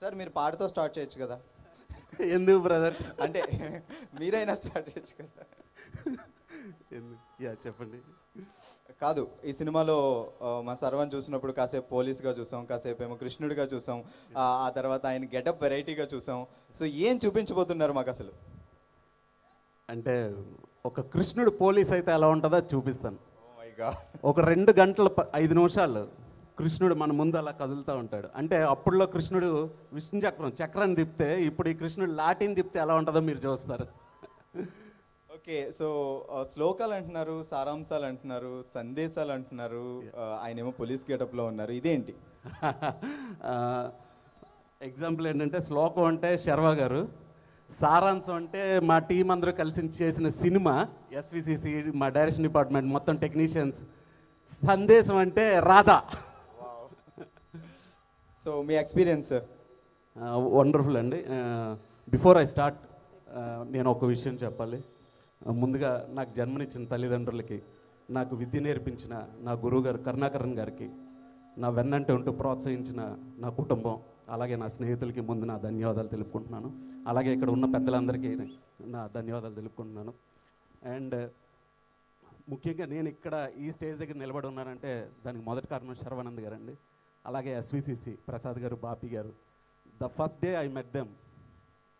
Sir మీరు పాటతో start చేయొచ్చు కదా. ఎందుకు బ్రదర్? అంటే మీరైనా స్టార్ట్ చేయొచ్చు కదా. యా చెప్పండి. కాదు, ఈ సినిమాలో మా సర్వన్ చూసినప్పుడు కాసేపు పోలీస్గా చూసాం, కాసేపు ఏమో కృష్ణుడిగా చూసాం, ఆ తర్వాత ఆయన గెటప్ వెరైటీగా చూసాం. సో ఏం చూపించబోతున్నారు మాకు అసలు? అంటే ఒక కృష్ణుడు పోలీస్ అయితే ఎలా ఉంటుందో అది చూపిస్తాను. Oh my God. ఒక 2 గంటల 5 నిమిషాలు కృష్ణుడు మన ముందు అలా కదులుతూ ఉంటాడు. అంటే అప్పుడులో కృష్ణుడు విష్ణు చక్రాన్ని తిప్పితే ఇప్పుడు ఈ కృష్ణుడు లాటిని తిప్పితే ఎలా ఉంటుందో మీరు చూస్తారు. ఓకే, సో శ్లోకాలు అంటున్నారు, సారాంశాలు అంటున్నారు, సందేశాలు అంటున్నారు, ఆయన ఏమో పోలీస్ గెటప్లో ఉన్నారు, ఇదేంటి? ఎగ్జాంపుల్ ఏంటంటే శ్లోకం అంటే శర్వా గారు, సారాంశం అంటే మా టీం అందరూ కలిసి చేసిన సినిమా, ఎస్విసిసి, మా డైరెక్షన్ డిపార్ట్మెంట్ మొత్తం టెక్నీషియన్స్. సందేశం అంటే రాధా. సో మీ ఎక్స్పీరియన్స్? వండర్ఫుల్ అండి. బిఫోర్ ఐ స్టార్ట్ నేను ఒక విషయం చెప్పాలి. ముందుగా నాకు జన్మనిచ్చిన తల్లిదండ్రులకి, నాకు విద్య నేర్పించిన నా గురువుగారు కరుణాకరన్ గారికి, నా వెన్నంటే ఉంటూ ప్రోత్సహించిన నా కుటుంబం, అలాగే నా స్నేహితులకి ముందు నా ధన్యవాదాలు తెలుపుకుంటున్నాను. అలాగే ఇక్కడ ఉన్న పెద్దలందరికీ నా ధన్యవాదాలు తెలుపుకుంటున్నాను. అండ్ ముఖ్యంగా నేను ఇక్కడ ఈ స్టేజ్ దగ్గర నిలబడి ఉన్నానంటే దానికి మొదటి కారణం శర్వానంద్ గారు అండి. అలాగే ఎస్విసిసి ప్రసాద్ గారు, బాపి గారు. The first day I met them,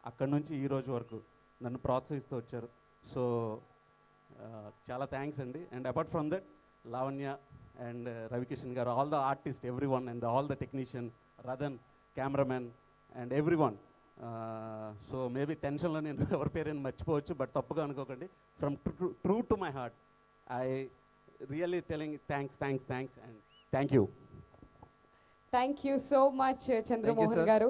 అక్కడి నుంచి ఈ రోజు వరకు నన్ను ప్రోత్సహిస్తూ వచ్చారు. సో చాలా థ్యాంక్స్ అండి. And apart from that Lavanya and Ravikishan గారు, all the artist, every one, and all the technician, రదన్, cameramen and every one. So maybe టెన్షన్లో నేను ఎవరి పేరైనా మర్చిపోవచ్చు, బట్ తప్పుగా అనుకోకండి. From true to my heart I really telling thanks and thank you. Thank you so much, Chandramohan sir. garu.